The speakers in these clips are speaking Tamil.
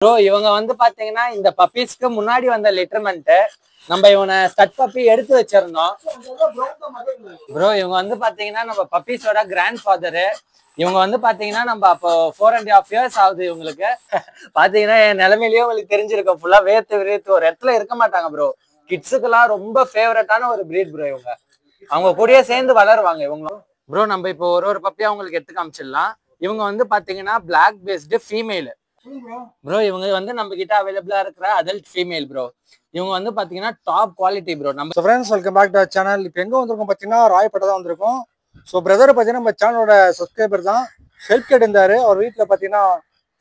ப்ரோ இவங்க வந்து பாத்தீங்கன்னா இந்த பப்பீஸ்க்கு முன்னாடி வந்த லிட்டர்மெண்ட் நம்ம இவனை ஸ்டட் பப்பி எடுத்து வச்சிருந்தோம். ப்ரோ இவங்க வந்து பாத்தீங்கன்னா நம்ம பப்பீஸோட கிராண்ட் ஃபாதரு. இவங்க வந்து பாத்தீங்கன்னா நம்ம அப்போ 4.5 years ஆகுது இவங்களுக்கு. பாத்தீங்கன்னா என் நிலைமையிலேயே உங்களுக்கு தெரிஞ்சிருக்கும், ஃபுல்லா வேர்த்து விறுத்து ஒரு இடத்துல இருக்க மாட்டாங்க ப்ரோ. கிட்ஸுக்கெல்லாம் ரொம்ப ஃபேவரட்டான ஒரு பிரீட் ப்ரோ இவங்க. அவங்க கூடயே சேர்ந்து வளருவாங்க இவங்களும். ப்ரோ நம்ம இப்போ ஒரு பப்பியா உங்களுக்கு எடுத்து காமிச்சிடலாம். இவங்க வந்து பாத்தீங்கன்னா பிளாக் பேஸ்டு ஃபீமேல் ப்ரோ. இவங்க வந்து நம்ம கிட்ட அவைலபிளா இருக்கிற அடல்ட் ஃபீமேல் ப்ரோ. இவங்க வந்து பாத்தீங்கன்னா டாப் குவாலிட்டி ப்ரோ. நம்ம friends welcome back to channel. இப்போ எங்க வந்திருக்கோம் பாத்தீங்கன்னா ராயப்பேட்டை தான் வந்திருக்கோம். ஸோ பிரதர் பாத்தீங்கன்னா நம்ம சேனலோட சப்ஸ்கிரைபர் தான். ஹெல்ப் கேட்டிருந்தாரு. அவர் வீட்டில் பாத்தீங்கன்னா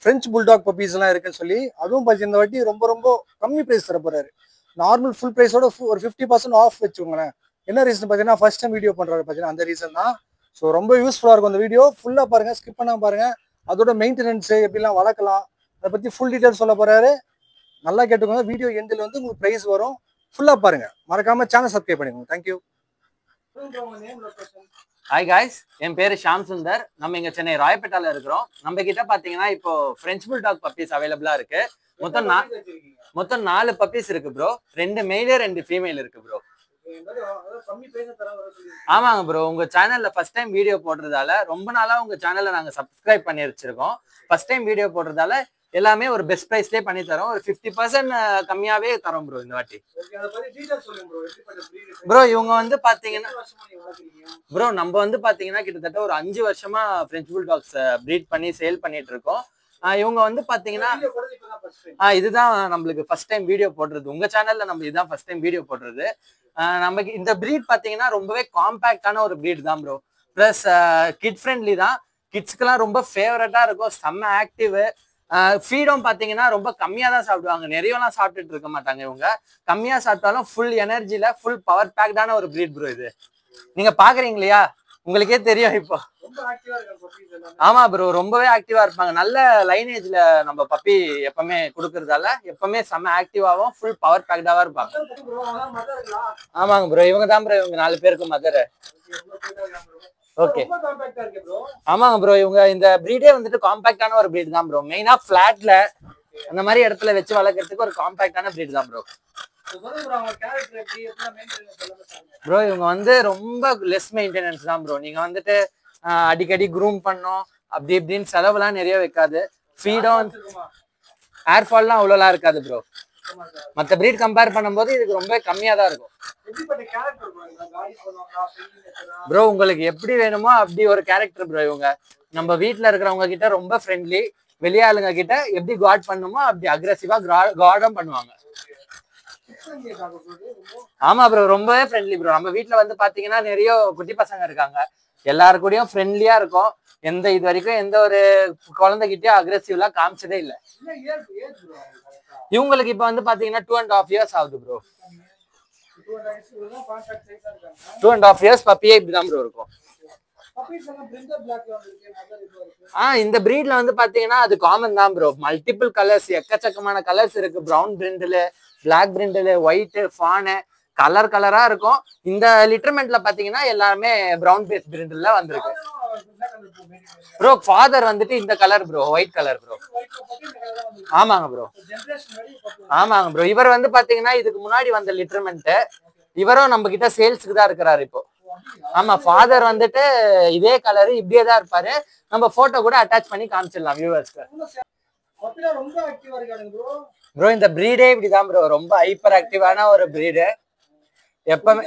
ஃப்ரெஞ்ச் புல்டாக் பப்பீஸ் எல்லாம் இருக்குன்னு சொல்லி, அதுவும் பாத்தீங்கன்னா இந்த வாட்டி ரொம்ப ரொம்ப கம்மி பிரைஸ் தர போறாரு. நார்மல் ஃபுல் பிரைஸோட ஒரு 50% ஆஃப் வச்சுக்கோங்களேன். என்ன ரீசன் பாத்தீங்கன்னா ஃபர்ஸ்ட் டைம் வீடியோ பண்றாரு பாத்தீங்கன்னா அந்த ரீசன் தான். ஸோ ரொம்ப யூஸ்ஃபுல்லா இருக்கும் அந்த வீடியோ. ஃபுல்லா பாருங்க, ஸ்கிப் பண்ணாம பாருங்க. அதோட மெயின்டெனன்ஸ் எப்படிலாம் வளர்க்கலாம் அதை பத்தி ஃபுல் டீடைல்ஸ் சொல்ல போறாரு. நல்லா கேட்டுக்கோங்க. வீடியோ எண்டில் வந்து உங்களுக்கு பிரைஸ் வரும். ஃபுல்லா பாருங்க. மறக்காம சேனல் சப்ஸ்கிரைப் பண்ணிக்கோங்க. தேங்க்யூ. ஹாய் காய்ஸ், என் பேரு ஷாம் சுந்தர். நம்ம இங்க சென்னை ராயப்பேட்டால இருக்கிறோம். நம்ம கிட்ட பாத்தீங்கன்னா இப்போ பிரெஞ்ச் புல்டாக் பப்பீஸ் அவைலபிளா இருக்கு. மொத்தம் 4 பப்பீஸ் இருக்கு ப்ரோ. 2 மேல் 2 ஃபீமேல் இருக்கு ப்ரோ. ஆமாங்க ப்ரோ, உங்க சேனல்ல ஃபர்ஸ்ட் டைம் வீடியோ போடுறதால ரொம்ப நாளா உங்க சேனல்ல நாங்க சப்ஸ்கிரைப் பண்ணி வச்சிருக்கோம். ஃபர்ஸ்ட் டைம் வீடியோ போடுறதால எல்லாமே ஒரு பெஸ்ட் பிரைஸ்லயே பண்ணி தரோம். ஒரு 50% கம்மியாவே தரோம் ப்ரோ இந்த வாட்டி. ப்ரோ இவங்க வந்து பாத்தீங்கன்னா ப்ரோ நம்ம வந்து பாத்தீங்கன்னா கிட்டத்தட்ட ஒரு 5 வருஷமா பிரெஞ்ச் புல்டாக்ஸ் ப்ரீட் பண்ணி சேல் பண்ணிட்டு இருக்கோம். இவங்க வந்து பாத்தீங்கன்னா இதுதான் நம்மளுக்கு ஃபர்ஸ்ட் டைம் வீடியோ போடுறது. உங்க சேனல்ல நம்ம இதுதான் ஃபர்ஸ்ட் டைம் வீடியோ போடுறது. நமக்கு இந்த ப்ரீட் பாத்தீங்கன்னா ரொம்பவே காம்பாக்டான ஒரு ப்ரீட் தான் ப்ரோ. பிளஸ் கிட் ஃப்ரெண்ட்லி தான். கிட்ஸ்க்கெல்லாம் ரொம்ப ஃபேவரட்டா இருக்கும். செம்ம ஆக்டிவ். ஃபீடும் பாத்தீங்கன்னா ரொம்ப கம்மியா தான் சாப்பிடுவாங்க. நிறையலாம் சாப்பிட்டுட்டு இருக்க மாட்டாங்க இவங்க. கம்மியா சாப்பிட்டாலும் ஃபுல் எனர்ஜில ஃபுல் பவர் பேக்டான ஒரு ப்ரீட் ப்ரோ இது. நீங்க பாக்குறீங்க இல்லையா, உங்களுக்கே தெரியும் இப்போ. ஆமா ப்ரோ, ரொம்பவே ஆக்டிவா இருப்பாங்க. நல்ல லைனேஜ்ல நம்ம பப்பி எப்பவுமே கொடுக்கறதால எப்பவுமே செம்ம ஆக்டிவாவும் ஃபுல் பவர் பேக்டாவா இருப்பாங்க. ஆமாங்க ப்ரோ, இவங்க தான் ப்ரோ. இவங்க 4 பேருக்கு மதர். ஓகே ஆமாங்க ப்ரோ, இவங்க இந்த பிரீடே வந்துட்டு காம்பாக்டான ஒரு பிரீட் தான் ப்ரோ. மெயினா பிளாட்ல அந்த மாதிரி இடத்துல வச்சு வளர்க்கறதுக்கு ஒரு காம்பாக்டான பிரீட் தான் ப்ரோ. ப்ரோ இவங்க வந்து ரொம்ப லெஸ் மெயின்டெனன்ஸ் தான் ப்ரோ. நீங்க வந்துட்டு அடிக்கடி க்ரூம் பண்ணோம் அப்படி இப்படின்னு செலவுலாம் நிறைய வைக்காது. ஃபீடும் ஏர்ஃபால்லாம் அவ்வளோலாம் இருக்காது ப்ரோ. மற்ற பிரீட் கம்பேர் பண்ணும்போது இதுக்கு ரொம்ப கம்மியா தான் இருக்கும் ப்ரோ. உங்களுக்கு எப்படி வேணுமோ அப்படி ஒரு கேரக்டர் ப்ரோ. இவங்க நம்ம வீட்டுல இருக்கிறவங்க கிட்ட ரொம்ப ஃப்ரெண்ட்லி, வெளியாளுங்க கிட்ட எப்படி காட் பண்ணுமோ அப்படி அக்ரெசிவா கார்டும் பண்ணுவாங்க. ஆமா ப்ரோ, ரொம்பவே ஃப்ரெண்ட்லி ப்ரோ. நம்ம வீட்டுல வந்து பாத்தீங்கன்னா நிறைய குட்டி பசங்க இருக்காங்க. எல்லாரு கூடயும் ஃப்ரெண்ட்லியா இருக்கும். இது வரைக்கும் எந்த ஒரு குழந்தைகிட்டயும் அக்ரெசிவ்லாம் காமிச்சதே இல்லை. இவங்களுக்கு இப்ப வந்து பாத்தீங்கன்னா 2.5 years ஆகுது ப்ரோ. 2.5 years பப்பியே இப்படிதான் ப்ரோ இருக்கும். இந்த பிரீட்ல வந்து பாத்தீங்கன்னா அது காமன் தான் ப்ரோ. மல்டிபிள் கலர்ஸ், எக்கச்சக்கமான கலர்ஸ் இருக்கு. Brown பிரிண்டில், black பிரிண்டில், white fawn, colour கலரா இருக்கும். இந்த லிட்டர்மெண்ட்ல பாத்தீங்கன்னா எல்லாமே பிரவுன் பேஸ் பிரிண்டில் வந்திருக்கு ப்ரோ. ஃபாதர் வந்துட்டு இந்த colour bro, white colour bro. ஆமாங்க ப்ரோ, ஆமாங்க ப்ரோ. இவர் வந்து பாத்தீங்கன்னா இதுக்கு முன்னாடி வந்த லிட்டர்மெண்ட். இவரும் நம்ம கிட்ட சேல்ஸுக்கு தான் இருக்கிறாரு இப்போ. ஆமா, ஃபாதர் வந்துட்டு இதே கலரு இப்படியே தான் இருப்பாரு. நம்ம போட்டோ கூட அட்டாச் பண்ணி காமிச்சிடலாம் வியூவர்ஸ்க்கு. ப்ரோ இந்த பிரீடே இப்படிதான் ப்ரோ, ரொம்ப ஹைப்பர் ஆக்டிவான ஒரு பிரீடு. எப்பவுமே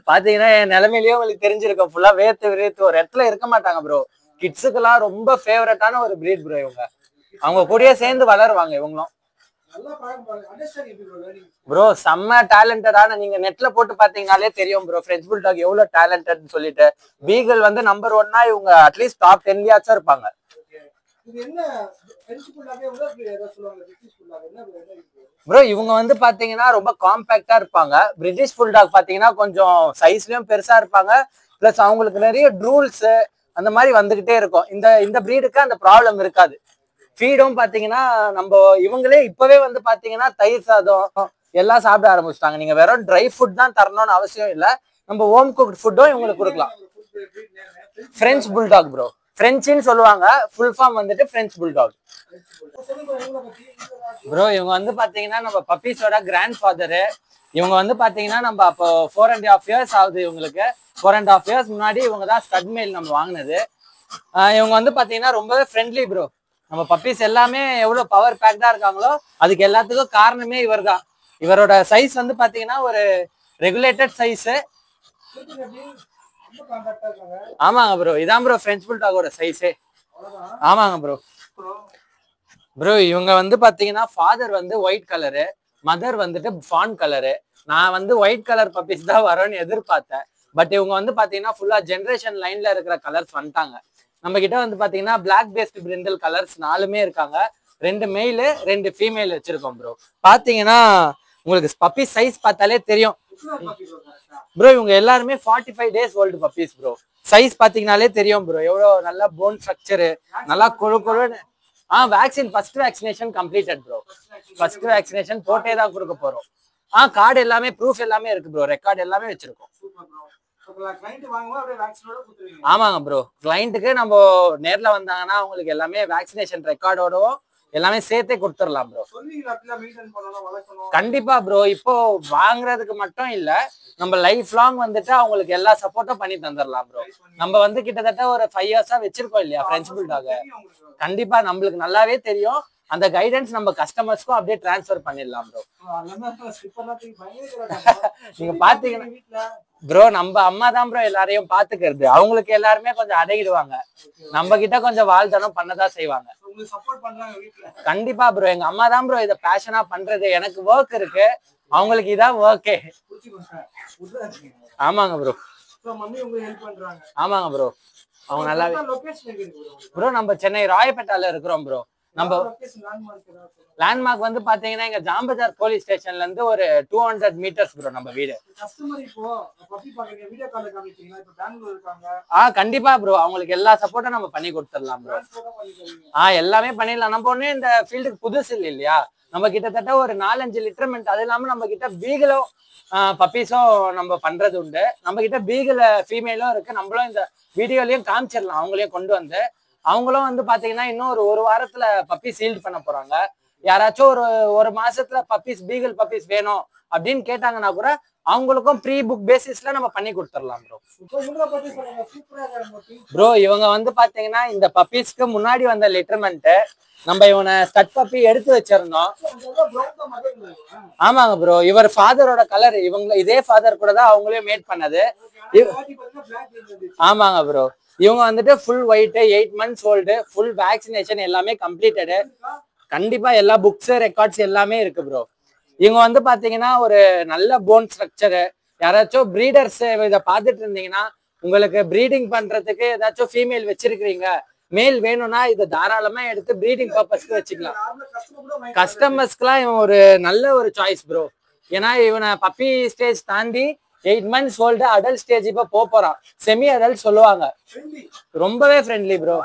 பாத்தீங்கன்னா என் நிலைமையிலேயே உங்களுக்கு தெரிஞ்சிருக்கும், ஃபுல்லா வேர்த்து விறுத்து ஒரு இடத்துல இருக்க மாட்டாங்க ப்ரோ. கிட்ஸுக்கெல்லாம் ரொம்ப ஃபேவரட்டான ஒரு பிரீட் ப்ரோ இவங்க. அவங்க கூடயே சேர்ந்து வளருவாங்க இவங்களும். ப்ரோ செம்ம டேலண்டடான, நீங்க நெட்ல போட்டு பாத்தீங்கன்னாலே தெரியும் ப்ரோ பிரெஞ்ச் புல்டாக் எவ்வளவு டேலண்டட்னு சொல்லிட்டு. பீகிள் வந்து நம்பர் 1னா இவங்க அட்லீஸ்ட் டாப் 10லயாச்சும் இருப்பாங்க ப்ரோ. இவங்க வந்து பாத்தீங்கன்னா ரொம்ப காம்பாக்டா இருப்பாங்க. பிரிட்டிஷ் புல்டாக் பாத்தீங்கன்னா கொஞ்சம் சைஸ்லயும் பெருசா இருப்பாங்க. பிளஸ் அவங்களுக்கு நிறைய ட்ரூல்ஸ் அந்த மாதிரி வந்துகிட்டே இருக்கும். இந்த பிரீடுக்கு அந்த ப்ராப்ளம் இருக்காது. ஃபீடும் பாத்தீங்கன்னா நம்ம இவங்களே இப்பவே வந்து பாத்தீங்கன்னா தயிர் சாதம் எல்லாம் சாப்பிட ஆரம்பிச்சிட்டாங்க. நீங்க வெறும் ட்ரை ஃபுட் தான் தரணும்னு அவசியம் இல்லை. நம்ம ஹோம் குக்ட் ஃபுட்டும் இவங்களுக்கு கொடுக்கலாம். French bulldog bro. பிரெஞ்சுன்னு சொல்லுவாங்க. ஃபுல் ஃபார்ம் வந்துட்டு பிரெஞ்ச் புல்டாக். ப்ரோ இவங்க வந்து பாத்தீங்கன்னா நம்ம பப்பீஸோட கிராண்ட் ஃபாதரு. இவங்க வந்து பாத்தீங்கன்னா நம்ம அப்போ 4.5 இயர்ஸ் ஆகுது இவங்களுக்கு. 4.5 இயர்ஸ் முன்னாடி இவங்க தான் ஸ்டட் மேல் நம்ம வாங்கினது. இவங்க வந்து பாத்தீங்கன்னா ரொம்பவே ஃப்ரெண்ட்லி ப்ரோ. நம்ம பப்பீஸ் எல்லாமே எவ்வளவு பவர் பேக்டா இருக்காங்களோ அதுக்கு எல்லாத்துக்கும் காரணமே இவர் தான். இவரோட சைஸ் வந்து பாத்தீங்கன்னா ஒரு ரெகுலேட்டட் சைஸ். ஆமாங்க ப்ரோ, இதான் ப்ரோ பிரெஞ்ச் புல்டாகோட சைஸே. ஆமாங்க ப்ரோ. ப்ரோ இவங்க வந்து பாத்தீங்கன்னா ஃபாதர் வந்து ஒயிட் கலரு, மதர் வந்துட்டு ஃபான் கலரு. நான் வந்து ஒயிட் கலர் பப்பீஸ் தான் வரும்னு எதிர்பார்த்தேன். பட் இவங்க வந்து பாத்தீங்கன்னா ஃபுல்லா ஜென்ரேஷன் லைன்ல இருக்கிற கலர்ஸ் வந்துட்டாங்க. நம்ம கிட்ட வந்து பாத்தீங்கன்னா பிளாக் பேஸ்ட் பிரிண்டல் கலர்ஸ் 4மே இருக்காங்க. 2 மெயிலு 2 ஃபீமேல் வச்சிருக்கோம் ப்ரோ. பாத்தீங்கன்னா உங்களுக்கு பப்பி சைஸ் பார்த்தாலே தெரியும் ப்ரோ. இவங்க எல்லாருமே 45 days old puppies bro. Size பாத்தீங்கன்னாலே தெரியும் ப்ரோ எவ்வளவு நல்ல போன் ஸ்ட்ரக்சரு, நல்லா கொழு கொழுன்னு. Vaccine first vaccination completed bro. First vaccination போட்டே தான் கொடுக்க போறோம். கார்டு எல்லாமே ப்ரூஃப் எல்லாமே இருக்கு ப்ரோ. ரெக்கார்டு எல்லாமே வச்சிருக்கோம். ஆமாங்க ப்ரோ. கிளைண்ட்டுக்கு நம்ம நேர்ல வந்தாங்கன்னா அவங்களுக்கு எல்லாமே வேக்சினேஷன் ரெக்கார்டோடவும் எல்லாமே சேர்த்தே கொடுத்துடலாம் ப்ரோ. கண்டிப்பா ப்ரோ. இப்போ வாங்குறதுக்கு மட்டும் இல்ல, நம்ம லைஃப் லாங் வந்துட்டு அவங்களுக்கு எல்லா சப்போர்ட்டும் பண்ணி தந்துடலாம் ப்ரோ. நம்ம வந்து கிட்டத்தட்ட ஒரு 5 இயர்ஸா வச்சிருக்கோம் இல்லையா பிரெஞ்ச் புல்டாக. கண்டிப்பா நம்மளுக்கு நல்லாவே தெரியும். அந்த கைடன்ஸ் நம்ம கஸ்டமர்ஸ்க்கும் அப்படியே டிரான்ஸ்ஃபர் பண்ணிடலாம் ப்ரோ. நீங்க பாத்தீங்கன்னா ப்ரோ நம்ம அம்மா தான் ப்ரோ எல்லாரையும் பாத்துக்கிறது. அவங்களுக்கு எல்லாருமே கொஞ்சம் அடங்கிடுவாங்க. நம்ம கிட்ட கொஞ்சம் வாழ்த்தனம் பண்ணதான் செய்வாங்க. கண்டிப்பா ப்ரோ. எங்க அம்மா தான் ப்ரோ இதை பேஷனா பண்றது. எனக்கு ஒர்க் இருக்கு, அவங்களுக்கு இதான் ஒர்க்கே. ஆமாங்க ப்ரோ. ஆமாங்க ப்ரோ. அவங்க நல்லாவே ப்ரோ. நம்ம சென்னை ராயப்பேட்டால இருக்கிறோம் ப்ரோ. நம்ம லேண்ட்மார்க் வந்து பாத்தீங்கன்னா எங்க ஜாம்பஜார் போலீஸ் ஸ்டேஷன்ல இருந்து ஒரு 200 மீட்டர்ஸ் ப்ரோ நம்ம வீடு. கண்டிப்பா ப்ரோ. அவங்களுக்கு எல்லா சப்போர்ட்டும் நம்ம பண்ணி கொடுத்துடலாம் ப்ரோ. எல்லாமே பண்ணிடலாம். நம்ம ஒண்ணு இந்த ஃபீல்டுக்கு புதுசு இல்லையா. நம்ம கிட்டத்தட்ட ஒரு 4-5 லிட்டர்மெண்ட். அது இல்லாம நம்ம கிட்ட பீகலும் பப்பீஸும் நம்ம பண்றது உண்டு. நம்ம கிட்ட பீகல ஃபீமேலும் இருக்கு. நம்மளும் இந்த வீடியோலயும் காமிச்சிடலாம். அவங்களையும் கொண்டு வந்து அவங்களும் வந்து பாத்தீங்கன்னா இன்னும் ஒரு வாரத்துல பப்பி சீல்ட் பண்ண போறாங்க. யாராச்சும் ஒரு மாசத்துல பப்பீஸ் பீகல் பப்பீஸ் வேணும் அப்படின்னு கேட்டாங்கன்னா கூட அவங்களுக்கும் ப்ரீ புக் பேசிஸ்ல நம்ம பண்ணி கொடுத்துடலாம் ப்ரோ. ப்ரோ இவங்க வந்து பாத்தீங்கன்னா இந்த பப்பீஸ்க்கு முன்னாடி வந்த லிட்டர்மெண்ட் நம்ம இவனை ஸ்டட் பப்பி எடுத்து வச்சிருந்தோம். ஆமாங்க ப்ரோ. இவர் ஃபாதரோட கலர் இவங்க இதே ஃபாதர் கூட தான் அவங்களே மேட் பண்ணது. ஆமாங்க ப்ரோ. இவங்க வந்துட்டு full white, 8 months old, full vaccination எல்லாமே கம்ப்ளீட்டடு. கண்டிப்பா எல்லா புக்ஸ் ரெக்கார்ட்ஸ் எல்லாமே இருக்கு ப்ரோ. இவங்க வந்து பாத்தீங்கன்னா ஒரு நல்ல போன் ஸ்ட்ரக்சரு. யாராச்சும் பிரீடர்ஸ் இதை பார்த்துட்டு இருந்தீங்கன்னா உங்களுக்கு ப்ரீடிங் பண்றதுக்கு ஏதாச்சும் ஃபீமேல் வச்சிருக்கீங்க, மேல் வேணும்னா இதை தாராளமா எடுத்து ப்ரீடிங் பர்பஸ்க்கு வச்சுக்கலாம். கஸ்டமர்ஸ்க்குலாம் இவன் ஒரு நல்ல ஒரு சாய்ஸ் ப்ரோ. ஏன்னா இவனை பப்பி ஸ்டேஜ் தாண்டி 8 months ஓல்டு அடல்ட் ஸ்டேஜ் இப்ப போறான். செமி அடல்ட் சொல்லுவாங்க. ரொம்பவே ஃப்ரெண்ட்லி ப்ரோ.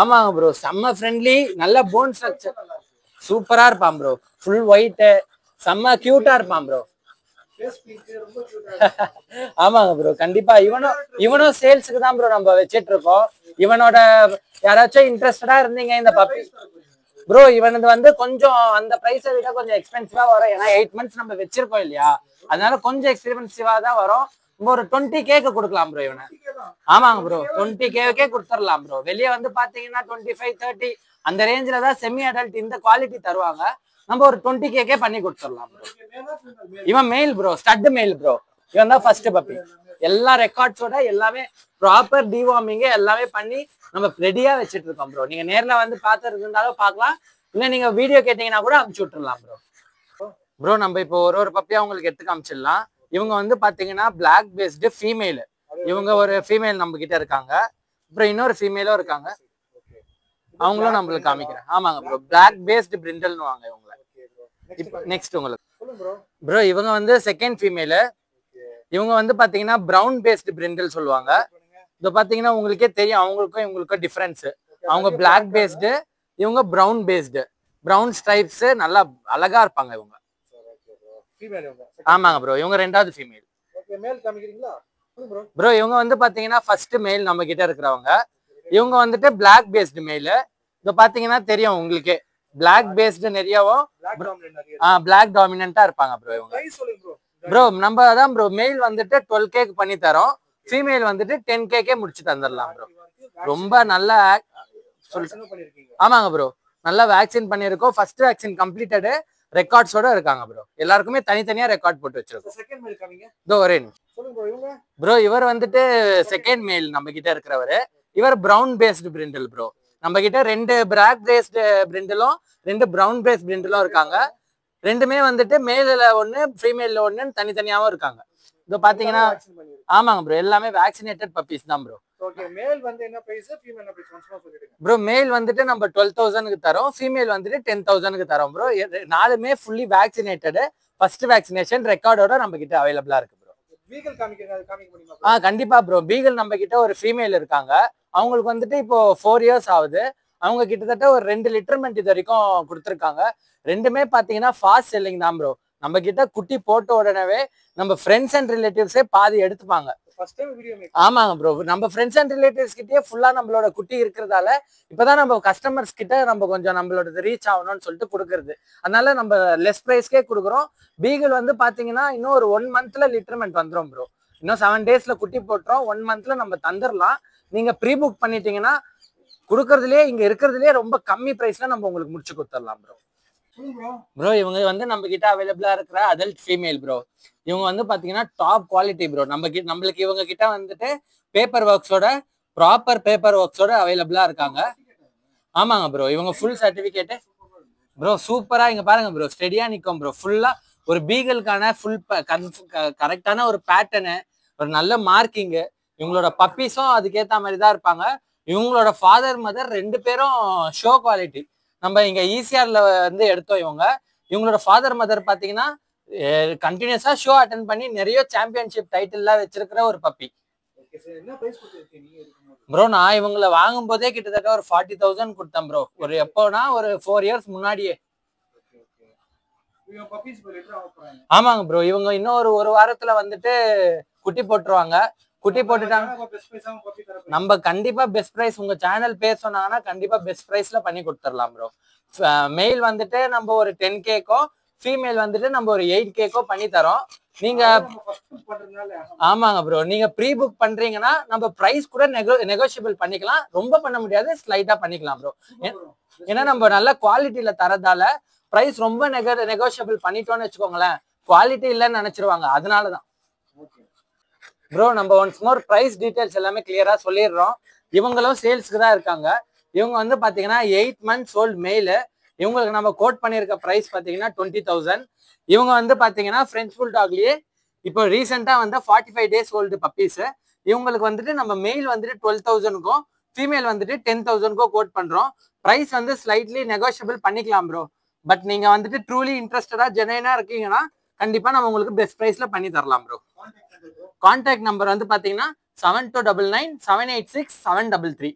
ஆமாங்க ப்ரோ. செம்ம ஃப்ரெண்ட்லி, நல்ல போன் ஸ்ட்ரக்சர், சூப்பரா இருப்பான் ப்ரோ. ஃபுல் ஒயிட், செம்ம கியூட்டா இருப்பான் ப்ரோ. ஆமாங்க ப்ரோ. கண்டிப்பா இவனும் சேல்ஸுக்கு தான் ப்ரோ நம்ம வச்சிட்டு இருக்கோம். இவனோட யாராச்சும் இன்ட்ரெஸ்டடா இருந்தீங்க இந்த பப்பி ப்ரோ, இவனது வந்து கொஞ்சம் அந்த பிரைஸை விட கொஞ்சம் எக்ஸ்பென்சிவா வரும். ஏன்னா 8 months நம்ம வச்சிருக்கோம் இல்லையா, அதனால கொஞ்சம் எக்ஸ்பென்சிவா தான் வரும். நம்ம ஒரு 20K கொடுக்கலாம் ப்ரோ இவனை. ஆமாங்க ப்ரோ. 20K கொடுத்துடலாம் ப்ரோ. வெளியே வந்து பாத்தீங்கன்னா 25-30 அந்த ரேஞ்சில தான் செமி அடல்ட் இந்த குவாலிட்டி தருவாங்க. நம்ம ஒரு 20K பண்ணி கொடுத்துடலாம் ப்ரோ. இவன் mail bro, stud mail bro. இவன் தான் ஃபர்ஸ்ட் பப்பி. எல்லா ரெக்கார்ட்ஸோட எல்லாமே ப்ராப்பர் டிவார்மிங் எல்லாமே பண்ணி நம்ம ரெடியா வச்சுட்டு இருக்கோம் ப்ரோ. நீங்க நேர்ல வந்து பார்த்துட்டு இருந்தாலும் பார்க்கலாம், இல்ல நீங்க வீடியோ கேட்டீங்கன்னா கூட அனுப்பிச்சு விட்டுறலாம் ப்ரோ. ப்ரோ நம்ம இப்போ ஒரு பப்பியா உங்களுக்கு எடுத்து காமிச்சிடலாம். இவங்க வந்து பாத்தீங்கன்னா பிளாக் பேஸ்டு ஃபீமேல். இவங்க ஒரு ஃபீமேல் நம்ம கிட்ட இருக்காங்க. அப்புறம் இன்னொரு ஃபீமேலும் இருக்காங்க, அவங்களும் நம்மளுக்கு காமிக்கிறேன். ஆமாங்க ப்ரோ. பிளாக் பேஸ்டு பிரிண்டல்னு வாங்க இவங்க. நெக்ஸ்ட் உங்களுக்கு ப்ரோ இவங்க வந்து செகண்ட் ஃபீமேல். இவங்க வந்து பாத்தீங்கன்னா பிரவுன் பேஸ்டு பிரிண்டல் சொல்லுவாங்க. இதை பாத்தீங்கன்னா உங்களுக்கே தெரியும் அவங்களுக்கும் இவங்களுக்கும் டிஃபரன்ஸ். அவங்க பிளாக் பேஸ்டு, இவங்க பிரவுன் பேஸ்டு. பிரவுன் ஸ்ட்ரைப்ஸ், நல்லா அழகா இருப்பாங்க இவங்க. ஆமாங்க ப்ரோ. இவங்க ரெண்டாவது ஃபீமேல் ப்ரோ. இவங்க வந்து பாத்தீங்கன்னா ஃபர்ஸ்ட் மேல் நம்ம கிட்ட இருக்கிறவங்க. இவங்க வந்துட்டு பிளாக் பேஸ்டு மெயில். இப்போ பாத்தீங்கன்னா தெரியும் உங்களுக்கு, பிளாக் பேஸ்டு நிறையவும் பிளாக் டாமினண்டா இருப்பாங்க ப்ரோ இவங்க. ப்ரோ நம்ம அதான் ப்ரோ மெயில் வந்துட்டு 12K பண்ணி தரோம், ஃபீமேல் வந்துட்டு 10K முடிச்சு தந்துடலாம் ப்ரோ. ரொம்ப நல்லா ஆமாங்க ப்ரோ, நல்லா வேக்சின் பண்ணியிருக்கோம். ஃபர்ஸ்ட் வேக்சின் கம்ப்ளீட்டடு, ரெக்கார்ட்ஸோட இருக்காங்க ப்ரோ. எல்லாருக்குமே தனித்தனியா ரெக்கார்ட் போட்டு வச்சிருக்கோம். இதோ ஒரே ப்ரோ, இவர் வந்துட்டு செகண்ட் மேல் நம்ம கிட்ட இருக்கிறவரு. இவர் பிரவுன் பேஸ்டு பிரிண்டல் ப்ரோ. நம்ம கிட்ட 2 பிளாக் பேஸ்டு பிரிண்டலும் 2 பிரவுன் பேஸ்ட் பிரிண்டலும் இருக்காங்க. ரெண்டுமே வந்துட்டு மேல ஒண்ணு ஃபீமேல்ல ஒண்ணுன்னு தனித்தனியாவும் இருக்காங்க. இதோ பாத்தீங்கன்னா ஆமாங்க ப்ரோ, எல்லாமே வேக்சினேட்டட் பப்பீஸ் தான் ப்ரோ. ஓகே, மேல் வந்து என்ன பிரைஸ், ஃபீமேல் என்ன பிரைஸ் ஒன்ஸ் மோர் சொல்லிடுங்க ப்ரோ. மேல் வந்துட்டு நம்ம 12,000க்கு தரோம், ஃபீமேல் வந்துட்டு 10,000க்கு தரோம் ப்ரோ. நாலுமே ஃபுல்லி வேக்சினேட்டட், ஃபர்ஸ்ட் வேக்சினேஷன் ரெக்கார்டோட நம்ம கிட்ட அவைலபிளா இருக்கு ப்ரோ. பீகல் காமிக்க முடியுமா? கண்டிப்பா ப்ரோ. பீகல் நம்ம கிட்ட ஒரு ஃபீமேல் இருக்காங்க, அவங்களுக்கு வந்துட்டு இப்போ 4 இயர்ஸ் ஆகுது. அவங்க கிட்டத்தட்ட ஒரு 2 லிட்டர்மெண்ட் இது வரைக்கும் கொடுத்துருக்காங்க. ரெண்டுமே பாத்தீங்கன்னா ஃபாஸ்ட் செல்லிங் தான் ப்ரோ. நம்ம கிட்ட குட்டி போட்ட உடனே நம்ம ஃப்ரெண்ட்ஸ் அண்ட் ரிலேட்டிவ்ஸே பாதி எடுத்துப்பாங்க. ஆமாங்க ப்ரோ, நம்ம ஃப்ரெண்ட்ஸ் அண்ட் ரிலேட்டிவ்ஸ் கிட்டே ஃபுல்லா நம்மளோட குட்டி இருக்கிறதால இப்பதான் நம்ம கஸ்டமர்ஸ் கிட்ட நம்ம கொஞ்சம் நம்மளோட ரீச் ஆகணும்னு சொல்லிட்டு கொடுக்கறது. அதனால நம்ம லெஸ் பிரைஸ்க்கே கொடுக்குறோம். பீகல் வந்து பாத்தீங்கன்னா இன்னும் ஒரு 1 மந்த்ல லிட்டர்மெண்ட் வந்துடும் ப்ரோ. இன்னும் 7 டேஸ்ல குட்டி போட்டுரும், 1 மந்த்ல நம்ம தந்துடலாம். நீங்க ப்ரீ புக் பண்ணிட்டீங்கன்னா கொடுக்கறதுலயே இங்க இருக்கிறதுலயே ரொம்ப கம்மி பிரைஸ்ல நம்ம உங்களுக்கு முடிச்சு கொடுத்துடலாம் ப்ரோ. ப்ரோ இவங்க வந்து நம்ம கிட்ட அவைலபிளா இருக்கிற அடல்ட் ஃபீமேல் ப்ரோ. இவங்க வந்து பாத்தீங்கன்னா டாப் குவாலிட்டி ப்ரோ. நம்மளுக்கு இவங்க கிட்ட வந்துட்டு பேப்பர் ஒர்க்ஸோட, ப்ராப்பர் பேப்பர் ஒர்க்ஸோட அவைலபிளா இருக்காங்க. ஆமாங்க ப்ரோ, இவங்க ஃபுல் சர்டிபிகேட் ப்ரோ. சூப்பரா இங்க பாருங்க ப்ரோ, ஸ்டெடியா நிக்கும் ப்ரோ. ஃபுல்லா ஒரு பீகலுக்கான ஃபுல் கரெக்டான ஒரு பேட்டர்னு, ஒரு நல்ல மார்க்கிங். இவங்களோட பப்பீஸும் அதுக்கேத்த மாதிரி தான் இருப்பாங்க. இவங்களோட ஃபாதர் மதர் 2 பேரும் ஷோ குவாலிட்டி. நம்ம இங்க ஈசிஆர்ல வந்து எடுத்தோம். இவங்களோட ஃபாதர் மதர் பாத்தீங்கன்னா கண்டினியூஸா ஷோ அட்டென்ட் பண்ணி நிறைய சாம்பியன்ஷிப் டைட்டில்லாம் வச்சிருக்கிற ஒரு பப்பி ப்ரோ. நான் இவங்களை வாங்கும் போதே கிட்டத்தட்ட ஒரு 40,000 கொடுத்தேன் ப்ரோ. ஒரு எப்போனா ஒரு 4 இயர்ஸ் முன்னாடியே. ஆமாங்க ப்ரோ, இவங்க இன்னும் ஒரு வாரத்துல வந்துட்டு குட்டி போட்டுருவாங்க. குட்டி போட்டுட்டாங்க நம்ம கண்டிப்பா பெஸ்ட் பிரைஸ், உங்க சேனல் பேர் சொன்னாங்கன்னா கண்டிப்பா பெஸ்ட் பிரைஸ்ல பண்ணி கொடுத்துடலாம் ப்ரோ. மெயில் வந்துட்டு நம்ம ஒரு 10K, ஃபீமேல் வந்துட்டு நம்ம ஒரு 8K பண்ணி தரோம். நீங்க ஆமாங்க ப்ரோ, நீங்க ப்ரீ புக் பண்றீங்கன்னா நம்ம பிரைஸ் கூட நெகோஷியபிள் பண்ணிக்கலாம். ரொம்ப பண்ண முடியாது, ஸ்லைட்டா பண்ணிக்கலாம் ப்ரோ. ஏன்னா நம்ம நல்ல குவாலிட்டியில தரதால பிரைஸ் ரொம்ப நெகோஷியபிள் பண்ணிட்டோம்னு வச்சுக்கோங்களேன், குவாலிட்டி இல்லைன்னு நினைச்சிருவாங்க. அதனாலதான் ப்ரோ நம்ம ஒன்ஸ் மோர் பிரைஸ் டீடைல்ஸ் எல்லாமே கிளியரா சொல்லிடுறோம். இவங்களும் சேல்ஸ்க்கு தான் இருக்காங்க. இவங்க வந்து பாத்தீங்கன்னா 8 months ஓல்டு மெயிலு. இவங்களுக்கு நம்ம கோட் பண்ணியிருக்க பிரைஸ் பாத்தீங்கன்னா 20,000. இவங்க வந்து பாத்தீங்கன்னா பிரெஞ்ச் புல்டாக்லயே இப்போ ரீசெண்டா வந்து 45 days ஓல்டு பப்பீஸ். இவங்களுக்கு வந்துட்டு நம்ம மெயில் வந்துட்டு 12,000க்கும் ஃபீமேல் வந்துட்டு 10,000க்கும் கோட் பண்றோம். பிரைஸ் வந்து ஸ்லைட்லி நெகோஷியபிள் பண்ணிக்கலாம் ப்ரோ. பட் நீங்க வந்துட்டு ட்ரூலி இன்ட்ரெஸ்டடா ஜெனுயினா இருக்கீங்கன்னா கண்டிப்பா நம்ம உங்களுக்கு பெஸ்ட் பிரைஸ்ல பண்ணி தரலாம் ப்ரோ. கான்டாக்ட் நம்பர் வந்து பாத்தீங்கன்னா 7299 786 733.